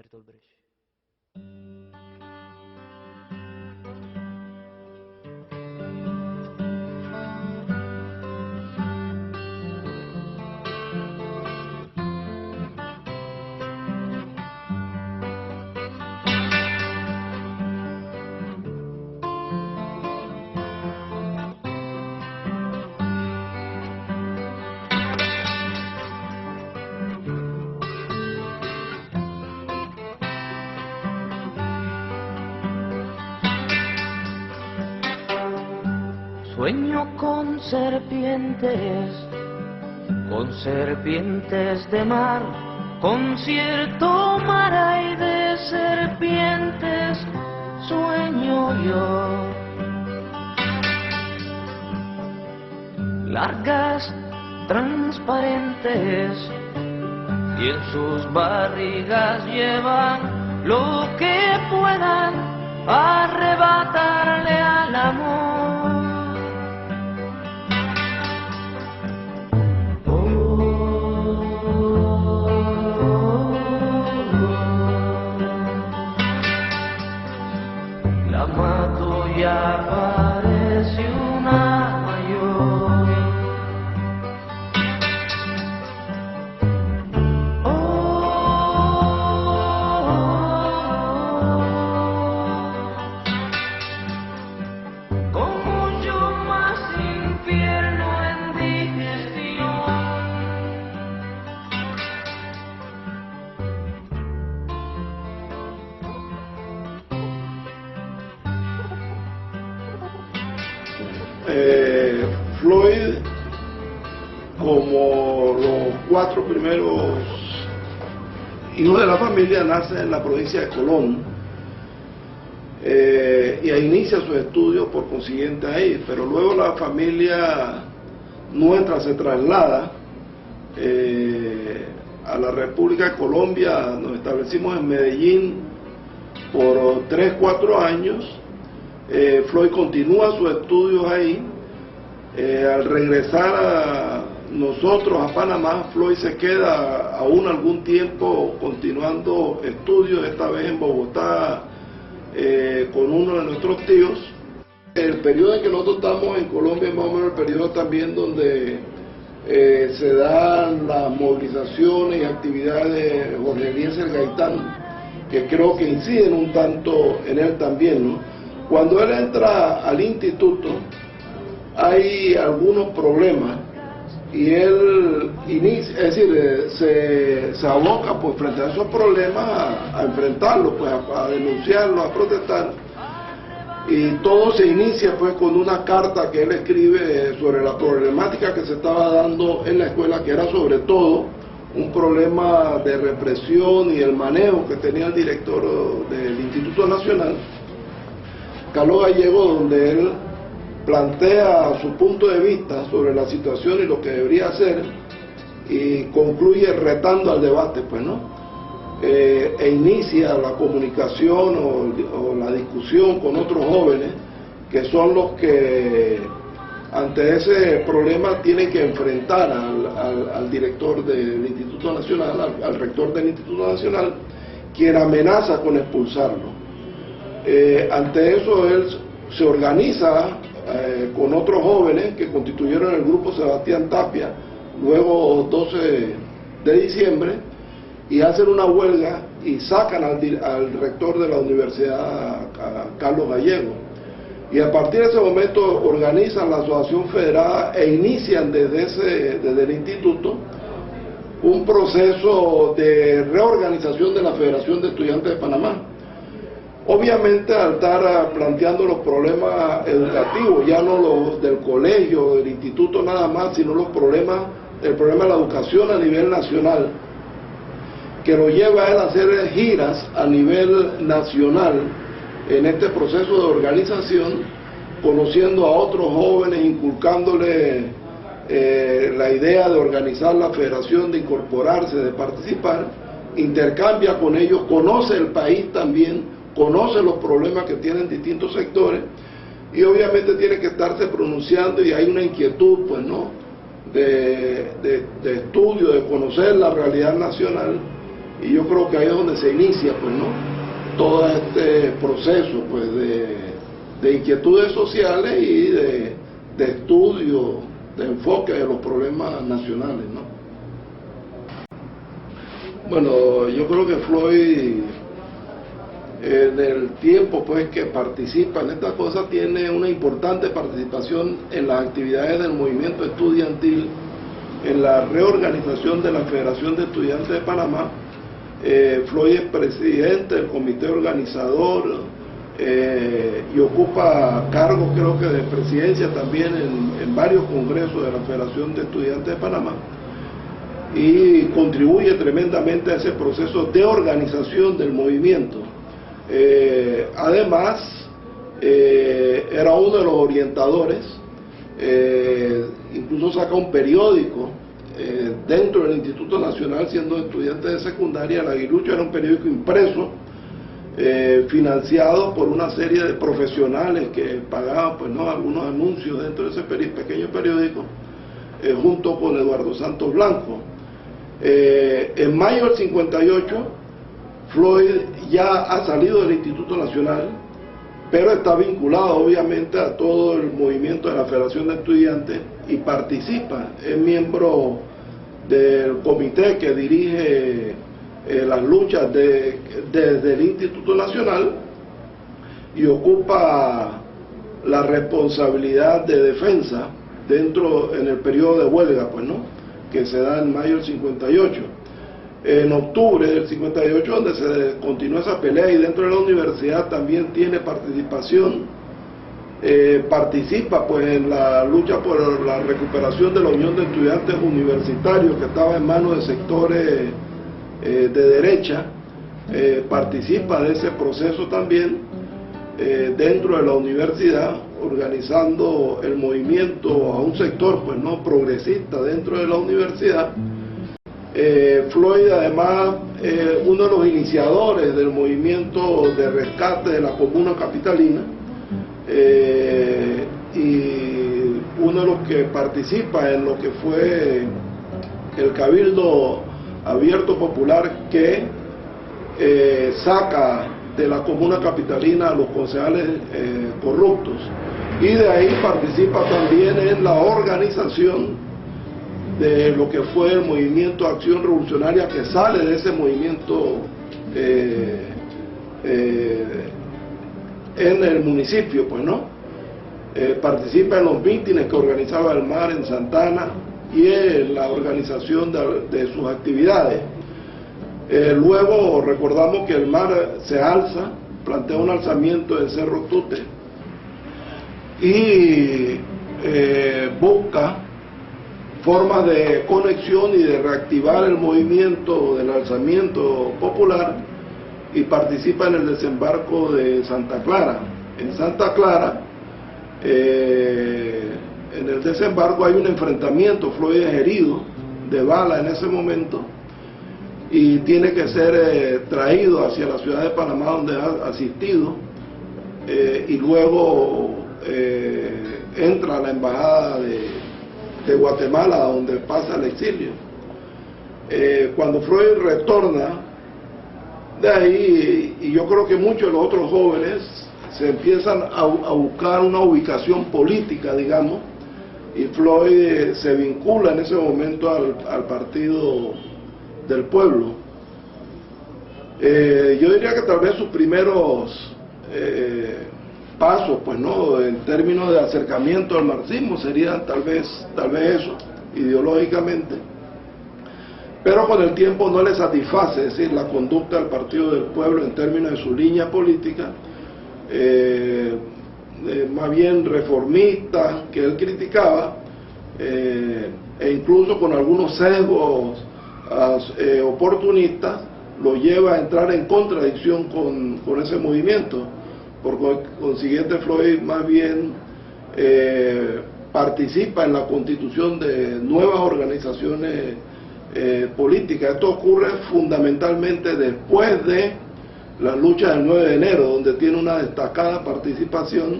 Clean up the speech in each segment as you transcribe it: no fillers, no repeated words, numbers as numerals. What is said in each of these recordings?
Bertolt Brecht. Sueño con serpientes de mar, con cierto mar hay de serpientes, sueño yo. Largas, transparentes, y en sus barrigas llevan lo que puedan arrebatarle al amor. La mato y aparece una mayor. Con mucho más infierno en digestión. Floyd, como los 4 primeros hijos de la familia, nace en la provincia de Colón y ahí inicia sus estudios por consiguiente ahí, pero luego la familia nuestra se traslada a la República de Colombia. Nos establecimos en Medellín por 3-4 años. Floyd continúa sus estudios ahí. Al regresar a nosotros a Panamá, Floyd se queda aún algún tiempo continuando estudios, esta vez en Bogotá, con uno de nuestros tíos. El periodo en que nosotros estamos en Colombia es más o menos el periodo también donde se dan las movilizaciones y actividades de Jorge Eliezer Gaitán, que creo que inciden un tanto en él también, ¿no? Cuando él entra al instituto, hay algunos problemas y él inicia, es decir, se aboca pues frente a esos problemas a enfrentarlos, pues a denunciarlos, a protestar, y todo se inicia pues con una carta que él escribe sobre la problemática que se estaba dando en la escuela, que era sobre todo un problema de represión y el manejo que tenía el director del Instituto Nacional, Carlos Gallego, donde él plantea su punto de vista sobre la situación y lo que debería hacer, y concluye retando al debate, pues, ¿no? E inicia la comunicación o la discusión con otros jóvenes, que son los que ante ese problema tienen que enfrentar al director del Instituto Nacional, al rector del Instituto Nacional, quien amenaza con expulsarlo. Ante eso él se organiza con otros jóvenes que constituyeron el grupo Sebastián Tapia, luego 12 de diciembre, y hacen una huelga y sacan al rector de la universidad, Carlos Gallego. Y a partir de ese momento organizan la Asociación Federada e inician desde el instituto un proceso de reorganización de la Federación de Estudiantes de Panamá. Obviamente, al estar planteando los problemas educativos, ya no los del colegio, del instituto nada más, sino el problema de la educación a nivel nacional, que lo lleva a él a hacer giras a nivel nacional en este proceso de organización, conociendo a otros jóvenes, inculcándole la idea de organizar la federación, de incorporarse, de participar, intercambia con ellos, conoce el país también, conoce los problemas que tienen distintos sectores, y obviamente tiene que estarse pronunciando, y hay una inquietud, pues, ¿no?, de estudio, de conocer la realidad nacional, y yo creo que ahí es donde se inicia, pues, ¿no?, todo este proceso, pues, de inquietudes sociales y de estudio, de enfoque de los problemas nacionales, ¿no? Bueno, yo creo que Floyd, en el tiempo, pues, que participa en estas cosas, tiene una importante participación en las actividades del movimiento estudiantil, en la reorganización de la Federación de Estudiantes de Panamá. Floyd es presidente del comité organizador y ocupa cargos, creo que de presidencia también en varios congresos de la Federación de Estudiantes de Panamá, y contribuye tremendamente a ese proceso de organización del movimiento. Además, era uno de los orientadores, incluso saca un periódico dentro del Instituto Nacional, siendo estudiante de secundaria. El Aguilucho era un periódico impreso, financiado por una serie de profesionales que pagaban, pues, ¿no?, algunos anuncios dentro de ese pequeño periódico, junto con Eduardo Santos Blanco. En mayo del 58, Floyd ya ha salido del Instituto Nacional, pero está vinculado obviamente a todo el movimiento de la Federación de Estudiantes y participa, es miembro del comité que dirige las luchas desde el Instituto Nacional, y ocupa la responsabilidad de defensa en el periodo de huelga, pues, ¿no?, que se da en mayo del 58. En octubre del 58, donde se continúa esa pelea, y dentro de la universidad también tiene participación, participa, pues, en la lucha por la recuperación de la Unión de Estudiantes Universitarios, que estaba en manos de sectores de derecha. Participa de ese proceso también dentro de la universidad, organizando el movimiento a un sector, pues, no progresista dentro de la universidad. Floyd, además, uno de los iniciadores del movimiento de rescate de la comuna capitalina, y uno de los que participa en lo que fue el Cabildo Abierto Popular, que saca de la comuna capitalina a los concejales corruptos, y de ahí participa también en la organización de lo que fue el movimiento de Acción Revolucionaria, que sale de ese movimiento en el municipio, pues, ¿no? Participa en los mítines que organizaba el MAR en Santana y en la organización de sus actividades. Luego recordamos que el MAR se alza, plantea un alzamiento en Cerro Tute y busca formas de conexión y de reactivar el movimiento del alzamiento popular, y participa en el desembarco de Santa Clara. En Santa Clara, en el desembarco hay un enfrentamiento. Floyd es herido de bala en ese momento y tiene que ser traído hacia la ciudad de Panamá, donde ha asistido, y luego entra a la embajada de Guatemala, donde pasa el exilio. Cuando Floyd retorna de ahí, y yo creo que muchos de los otros jóvenes se empiezan a buscar una ubicación política, digamos, y Floyd se vincula en ese momento al Partido del Pueblo. Yo diría que tal vez sus primeros pasos, pues, ¿no?, en términos de acercamiento al marxismo serían tal vez eso, ideológicamente, pero con el tiempo no le satisface, es decir, la conducta del Partido del Pueblo en términos de su línea política, más bien reformista, que él criticaba, e incluso con algunos sesgos oportunistas, lo lleva a entrar en contradicción con ese movimiento. Por consiguiente, Floyd más bien participa en la constitución de nuevas organizaciones políticas. Esto ocurre fundamentalmente después de la lucha del 9 de enero, donde tiene una destacada participación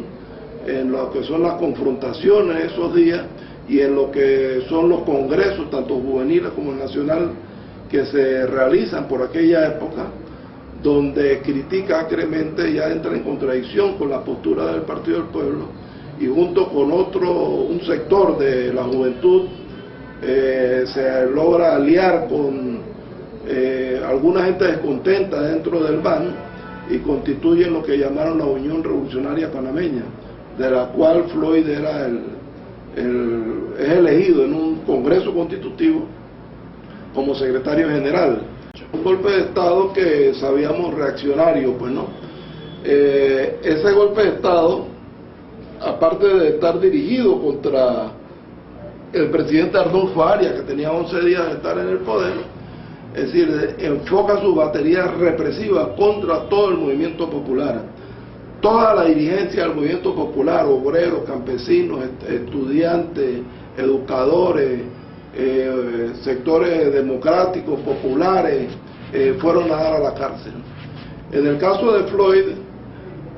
en lo que son las confrontaciones esos días y en lo que son los congresos, tanto juveniles como el nacional, que se realizan por aquella época, donde critica acremente, ya entra en contradicción con la postura del Partido del Pueblo, y junto con un sector de la juventud se logra aliar con alguna gente descontenta dentro del BAN y constituyen lo que llamaron la Unión Revolucionaria Panameña, de la cual Floyd era es elegido en un congreso constitutivo como secretario general. Un golpe de Estado que sabíamos reaccionario, pues no. Ese golpe de Estado, aparte de estar dirigido contra el presidente Arnulfo Arias, que tenía 11 días de estar en el poder, es decir, enfoca su batería represiva contra todo el movimiento popular. Toda la dirigencia del movimiento popular, obreros, campesinos, estudiantes, educadores, sectores democráticos, populares, fueron a dar a la cárcel. En el caso de Floyd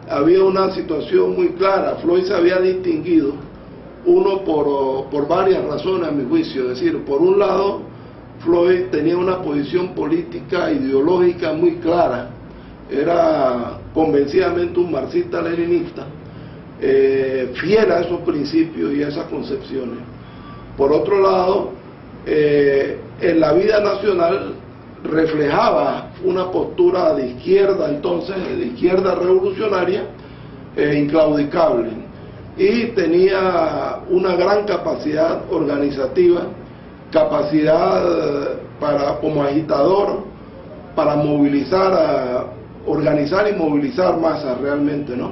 había una situación muy clara. Floyd se había distinguido, por varias razones a mi juicio. Es decir, por un lado, Floyd tenía una posición política ideológica muy clara, era convencidamente un marxista-leninista, fiel a esos principios y a esas concepciones. Por otro lado, en la vida nacional reflejaba una postura de izquierda, entonces de izquierda revolucionaria, inclaudicable, y tenía una gran capacidad organizativa, capacidad como agitador para organizar y movilizar masas realmente, ¿no?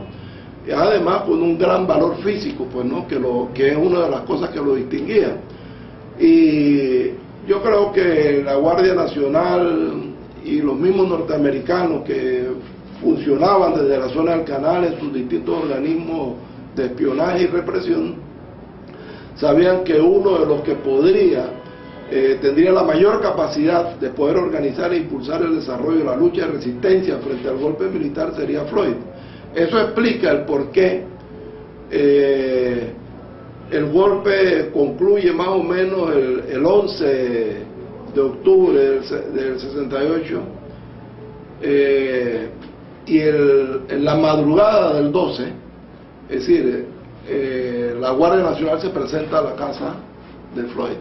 Y además con un gran valor físico, pues, ¿no? Que es una de las cosas que lo distinguía. Y yo creo que la Guardia Nacional y los mismos norteamericanos que funcionaban desde la zona del Canal en sus distintos organismos de espionaje y represión, sabían que uno de los que tendría la mayor capacidad de poder organizar e impulsar el desarrollo de la lucha de resistencia frente al golpe militar sería Floyd. Eso explica el por qué el golpe concluye más o menos el 11 de octubre del 68, y en la madrugada del 12, es decir, la Guardia Nacional se presenta a la casa de Floyd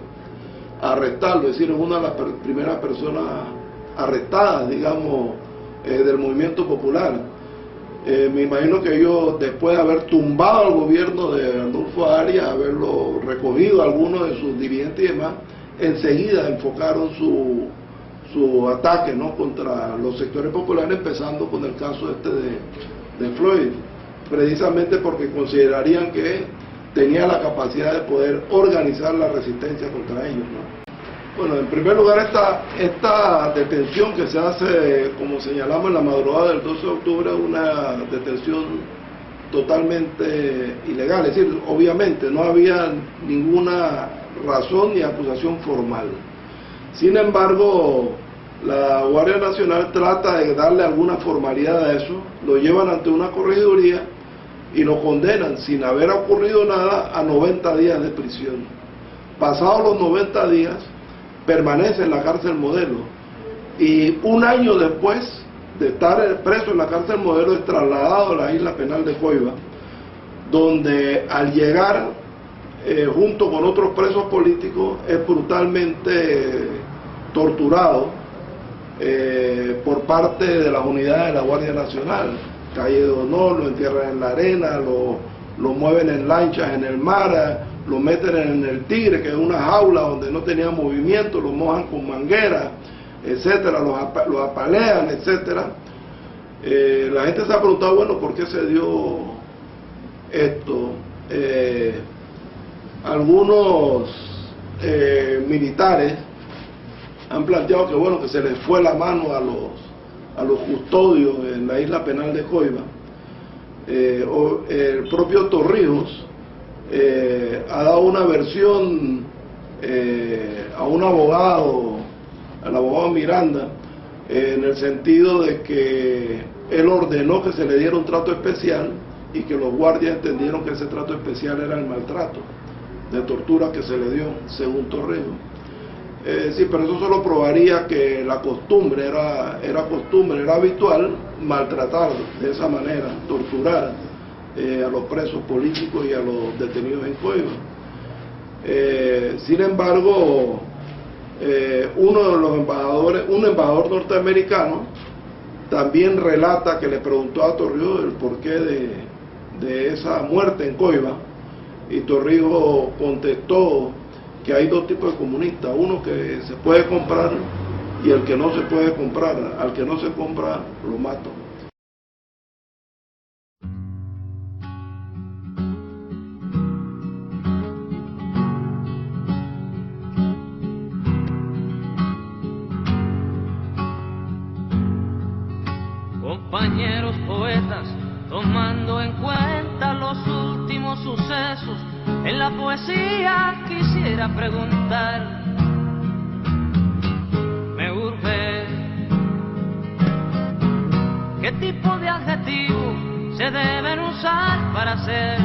a arrestarlo. Es decir, es una de las primeras personas arrestadas, digamos, del movimiento popular. Me imagino que ellos, después de haber tumbado al gobierno de Arnulfo Arias, haberlo recogido a algunos de sus dirigentes y demás, enseguida enfocaron su ataque, ¿no?, contra los sectores populares, empezando con el caso de Floyd, precisamente porque considerarían que tenía la capacidad de poder organizar la resistencia contra ellos, ¿no? Bueno, en primer lugar, esta detención que se hace, como señalamos, en la madrugada del 12 de octubre, es una detención totalmente ilegal. Es decir, obviamente no había ninguna razón ni acusación formal. Sin embargo, la Guardia Nacional trata de darle alguna formalidad a eso, lo llevan ante una corregiduría y lo condenan, sin haber ocurrido nada, a 90 días de prisión. Pasados los 90 días, permanece en la cárcel Modelo, y un año después de estar preso en la cárcel Modelo es trasladado a la isla penal de Coiba, donde al llegar, junto con otros presos políticos, es brutalmente torturado por parte de las unidades de la Guardia Nacional. Calle de Honor, lo entierran en la arena, lo mueven en lanchas en el mar, lo meten en el Tigre, que es una jaula donde no tenía movimiento, lo mojan con mangueras, etcétera, lo apalean, etcétera. La gente se ha preguntado, bueno, ¿por qué se dio esto? Algunos militares han planteado que, bueno, que se les fue la mano a los custodios en la isla penal de Coiba. El propio Torrijos ha dado una versión a un abogado, al abogado Miranda, en el sentido de que él ordenó que se le diera un trato especial y que los guardias entendieron que ese trato especial era el maltrato de tortura que se le dio, según Torrijos. Sí, pero eso solo probaría que la costumbre era habitual maltratar de esa manera, torturar a los presos políticos y a los detenidos en Coiba. Sin embargo, uno de los embajadores, un embajador norteamericano, también relata que le preguntó a Torrijos el porqué de esa muerte en Coiba, y Torrijos contestó que hay dos tipos de comunistas, uno que se puede comprar y el que no se puede comprar. Al que no se compra lo mato. Compañeros poetas, tomando en cuenta los últimos sucesos, en la poesía quisiera preguntar, me urge, ¿qué tipo de adjetivos se deben usar para hacer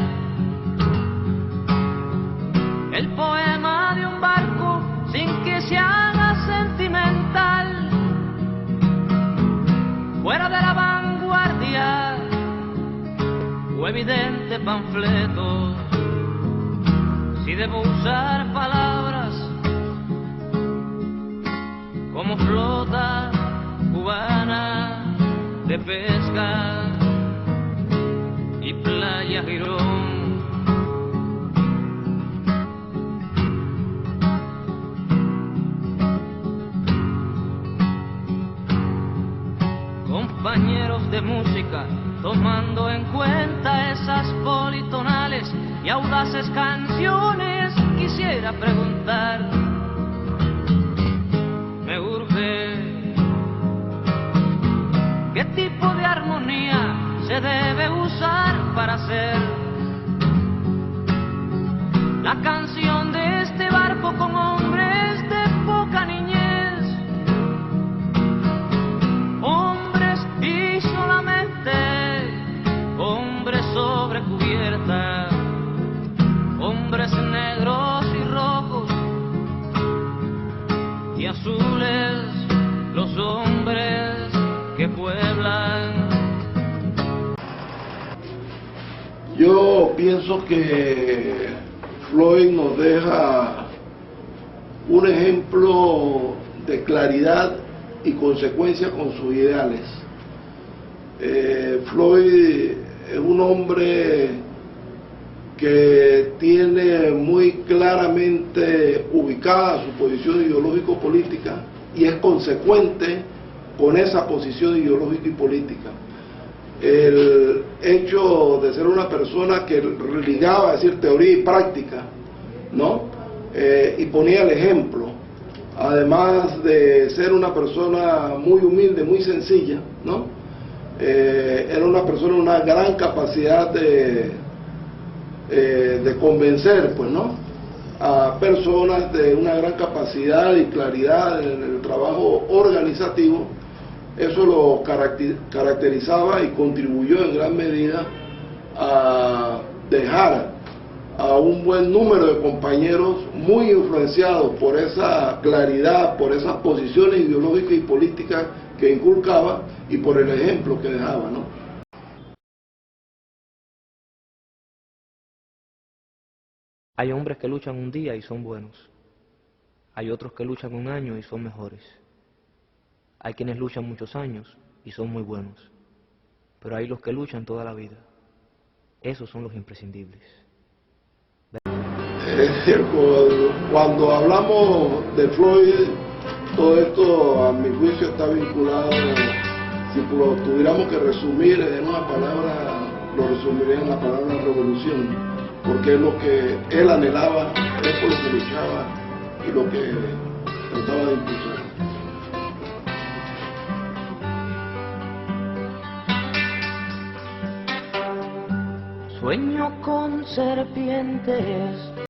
el poema de un barco sin que se haga sentimental? Fuera de la vanguardia o evidente panfleto, si debo usar palabras como flota cubana de pesca y playa Girón. Compañeros de música, tomando en cuenta esas politonales y audaces canciones, quisiera preguntar, me urge, ¿qué tipo de armonía se debe usar para hacer la canción de este barco con hombres de poca niñez? Y solamente hombres sobre cubierta, hombres negros y rojos y azules, los hombres que pueblan. Yo pienso que Floyd nos deja un ejemplo de claridad y consecuencia con sus ideales. Floyd es un hombre que tiene muy claramente ubicada su posición ideológico-política y es consecuente con esa posición ideológica y política. El hecho de ser una persona que ligaba, es decir, teoría y práctica, ¿no? Y ponía el ejemplo, además de ser una persona muy humilde, muy sencilla, ¿no? Era una persona de una gran capacidad de convencer, pues, ¿no?, a personas, de una gran capacidad y claridad en el trabajo organizativo. Eso lo caracterizaba y contribuyó en gran medida a dejar a un buen número de compañeros muy influenciados por esa claridad, por esas posiciones ideológicas y políticas que inculcaba y por el ejemplo que dejaba, ¿no? Hay hombres que luchan un día y son buenos. Hay otros que luchan un año y son mejores. Hay quienes luchan muchos años y son muy buenos. Pero hay los que luchan toda la vida. Esos son los imprescindibles. Cuando hablamos de Floyd, todo esto a mi juicio está vinculado, si lo tuviéramos que resumir en una palabra, lo resumiría en la palabra revolución, porque es lo que él anhelaba, es por lo que luchaba y lo que trataba de impulsar. Sueño con serpientes